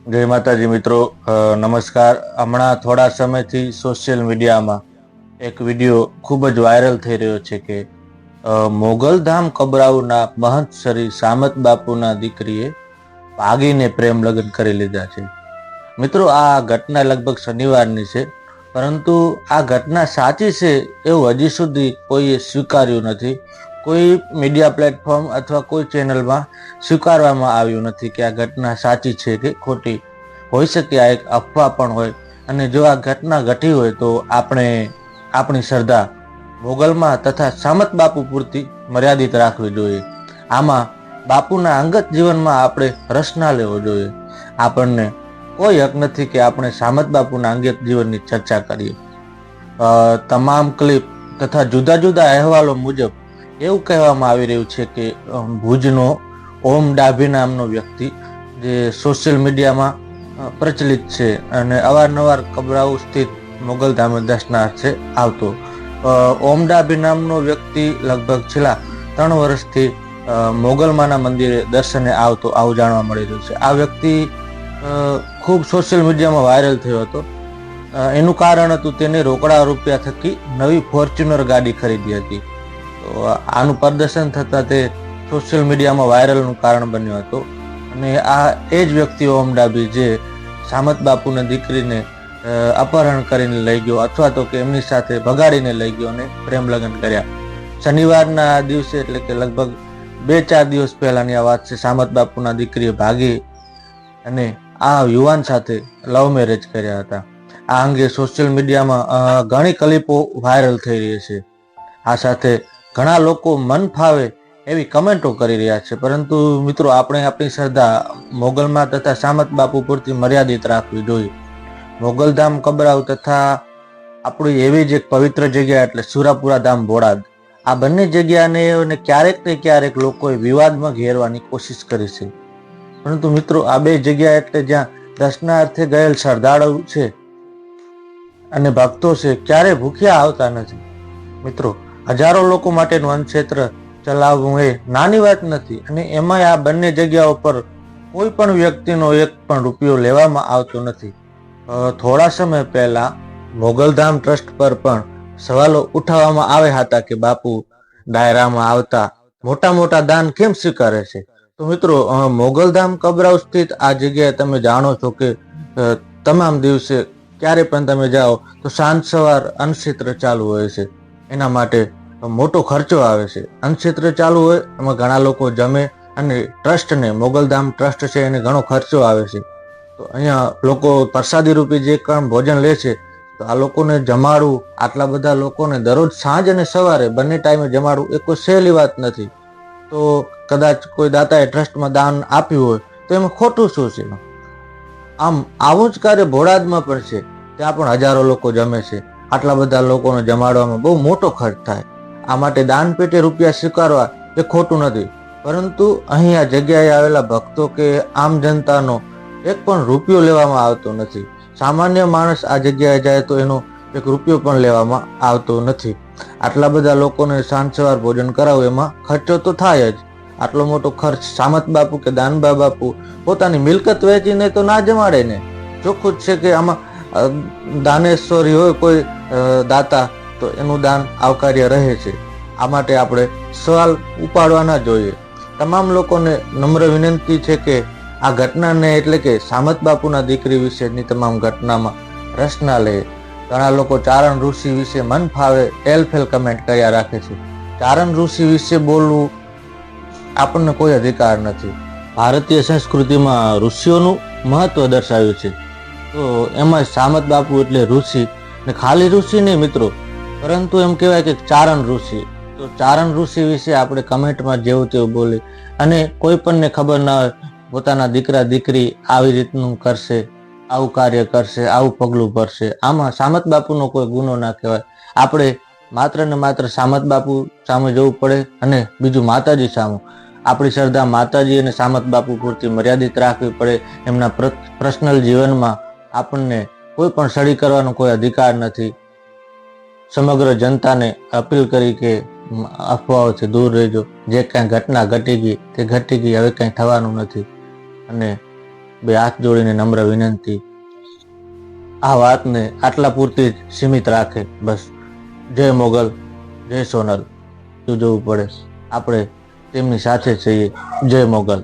જય માતાજી મિત્રો, નમસ્કાર। હમણાં થોડા સમયથી સોશિયલ મીડિયામાં એક વિડીયો ખૂબ જ વાયરલ થઈ રહ્યો છે કે મોગલધામ કબરાઉના મહંત શ્રી સામત બાપુના દીકરીએ ભાગીને પ્રેમ લગ્ન કરી લીધા છે। મિત્રો, આ ઘટના લગભગ શનિવારની છે, પરંતુ આ ઘટના સાચી છે એવું હજી સુધી કોઈએ સ્વીકાર્યું નથી। કોઈ મીડિયા પ્લેટફોર્મ અથવા કોઈ ચેનલમાં સ્વીકારવામાં આવ્યું નથી કે આ ઘટના સાચી છે કે ખોટી। હોઈ શકે આ એક અફવા પણ હોય, અને જો આ ઘટના ઘટી હોય તો આપણે આપણી શ્રદ્ધા મોગલમાં તથા સામત બાપુ પૂરતી મર્યાદિત રાખવી જોઈએ। આમાં બાપુના અંગત જીવનમાં આપણે રસ ના લેવો જોઈએ। આપણને કોઈ હક નથી કે આપણે સામત બાપુના અંગત જીવનની ચર્ચા કરીએ। તમામ ક્લિપ તથા જુદા જુદા અહેવાલો મુજબ એવું કહેવામાં આવી રહ્યું છે કે ભુજનો ઓમ ડાભી નામનો વ્યક્તિ, જે સોશિયલ મીડિયામાં પ્રચલિત છે અને અવારનવાર કબરાઉ સ્થિત મોગલધામ દર્શનાર્થે આવતો, ઓમ ડાભી નામનો વ્યક્તિ લગભગ છેલ્લા 3 વર્ષથી મોગલમાના મંદિરે દર્શને આવતો, આવું જાણવા મળી રહ્યું છે। આ વ્યક્તિ ખૂબ સોશિયલ મીડિયામાં વાયરલ થયો હતો। એનું કારણ હતું તેને રોકડા રૂપિયા થકી નવી ફોર્ચ્યુનર ગાડી ખરીદી હતી। તો આનું પ્રદર્શન થતાં તે સોશિયલ મીડિયામાં વાયરલનું કારણ બન્યો હતો। અને આ એ જ વ્યક્તિ ઓમ ડાભી જે સામત બાપુની દીકરીને અપહરણ કરીને લઈ ગયો, અથવા તો કે એમની સાથે ભગાડીને લઈ ગયો અને પ્રેમ લગ્ન કર્યા। શનિવારના દિવસે, એટલે કે લગભગ 2-4 દિવસ પહેલાની આ વાત છે, સામત બાપુના દીકરીએ ભાગી અને આ યુવાન સાથે લવ મેરેજ કર્યા હતા। આ અંગે સોશિયલ મીડિયામાં ઘણી ક્લિપો વાયરલ થઈ રહી છે। આ સાથે ઘણા લોકો મન ફાવે એવી કમેન્ટો કરી રહ્યા છે, પરંતુ મિત્રો, આપણે આપણી શ્રદ્ધા મોગલમાં તથા સામત બાપુ પૂરતી મર્યાદિત રાખવી જોઈએ। મોગલધામ કબરાઉ તથા આપણી એવી જ એક પવિત્ર જગ્યા એટલે સુરાપુરા ધામ બોટાદ, આ બંને જગ્યાને ક્યારેક ને ક્યારેક લોકોએ વિવાદમાં ઘેરવાની કોશિશ કરી છે। પરંતુ મિત્રો, આ બે જગ્યા એટલે જ્યાં દર્શનાર્થે ગયેલ શ્રદ્ધાળુ છે અને ભક્તો છે, ક્યારે ભૂખ્યા આવતા નથી। મિત્રો, હજારો લોકો માટેનું અન્નક્ષેત્ર ચલાવવું એ નાની વાત નથી, અને એમાંય આ બંને જગ્યાઓ પર કોઈ પણ વ્યક્તિનો 1 પણ રૂપિયો લેવામાં આવતો નથી। થોડા સમય પહેલા મોગલધામ ટ્રસ્ટ પર પણ સવાલો ઉઠાવવામાં આવ્યા હતા કે બાપુ ડાયરામાં આવતા મોટા મોટા દાન કેમ સ્વીકારે છે। તો મિત્રો, મોગલધામ કબરાઉ સ્થિત આ જગ્યાએ તમે જાણો છો કે તમામ દિવસે ક્યારે પણ તમે જાઓ તો સાંજ સવાર અન્નક્ષેત્ર ચાલુ હોય છે। એના માટે મોટો ખર્ચો આવે છે। અન્નક્ષેત્ર ચાલુ હોય એમાં ઘણા લોકો જમે, અને ટ્રસ્ટને, મોગલધામ ટ્રસ્ટ છે, એને ઘણો ખર્ચો આવે છે। તો અહીંયા લોકો પ્રસાદી રૂપી જે કામ ભોજન લે છે, તો આ લોકોને જમાડવું, આટલા બધા લોકોને દરરોજ સાંજ અને સવારે બંને ટાઈમે જમાડવું એ કોઈ સહેલી વાત નથી। તો કદાચ કોઈ દાતાએ ટ્રસ્ટમાં દાન આપ્યું હોય તો એમાં ખોટું શું છે? આમ આવું જ કાર્ય બોટાદમાં પણ છે, ત્યાં પણ હજારો લોકો જમે છે। આટલા બધા લોકોને જમાડવામાં બહુ મોટો ખર્ચ થાય। આ માટે દાન પેટે રૂપિયા સ્વીકારવા એ ખોટું નથી, પરંતુ અહીં આ જગ્યાએ આવેલા ભક્તો કે આમ જનતાનો 1 પણ રૂપિયો લેવામાં આવતો નથી। સામાન્ય માણસ આ જગ્યાએ જાય તો એનો 1 રૂપિયો પણ લેવામાં આવતો નથી। આટલા બધા લોકોને સાંજ સવાર ભોજન કરાવવું, એમાં ખર્ચો તો થાય જ। આટલો મોટો ખર્ચ સામત બાપુ કે દાનબા બાપુ પોતાની મિલકત વેચીને તો ના જમાડે ને। ચોખ્ખું જ છે કે આમાં દાનેશ્વરી હોય કોઈ દાતા તો એનું દાન આવકાર્ય રહે છે। આ માટે આપણે સવાલ ઉપાડવા ના જોઈએ। તમામ લોકોને નમ્ર વિનંતી છે કે આ ઘટનાને, એટલે કે સામત બાપુના દીકરી વિશેની તમામ ઘટનામાં રસ ના લે। ઘણા લોકો ચારણ ઋષિ વિશે મન ફાવે એલફેલ કમેન્ટ કર્યા રાખે છે। ચારણ ઋષિ વિશે બોલવું આપણને કોઈ અધિકાર નથી। ભારતીય સંસ્કૃતિમાં ઋષિઓનું મહત્વ દર્શાવ્યું છે, તો એમાં સામત બાપુ એટલે ઋષિ, ને ખાલી ઋષિ નહીં મિત્રો, પરંતુ એમ કહેવાય કે ચારણ ઋષિ। તો ચારણ ઋષિ વિશે આપણે કમેન્ટમાં જેવું તેવું બોલી, અને કોઈ પણને ખબર ના હોય પોતાના દીકરા દીકરી આવી રીતનું કરશે, આવું કાર્ય કરશે, આવું પગલું ભરશે, આમાં સામત બાપુનો કોઈ ગુનો ના કહેવાય। આપણે માત્ર ને માત્ર સામત બાપુ સામે જવું પડે, અને બીજું માતાજી સામે। આપણી શ્રદ્ધા માતાજી અને સામત બાપુ પૂરતી મર્યાદિત રાખવી પડે। એમના પર્સનલ જીવનમાં આપણને કોઈ પણ સળી કરવાનો કોઈ અધિકાર નથી। સમગ્ર જનતાને અપીલ કરી કે અફવાઓથી દૂર રહેજો। જે કાંઈ ઘટના ઘટી ગઈ તે ઘટી ગઈ, હવે કંઈ થવાનું નથી। અને બે હાથ જોડીને નમ્ર વિનંતી, આ વાતને આટલા પૂરતી જ સીમિત રાખે. બસ. જય મોગલ, જય સોનલ. શું જોવું પડે, આપણે તેમની સાથે છીએ. જય મોગલ.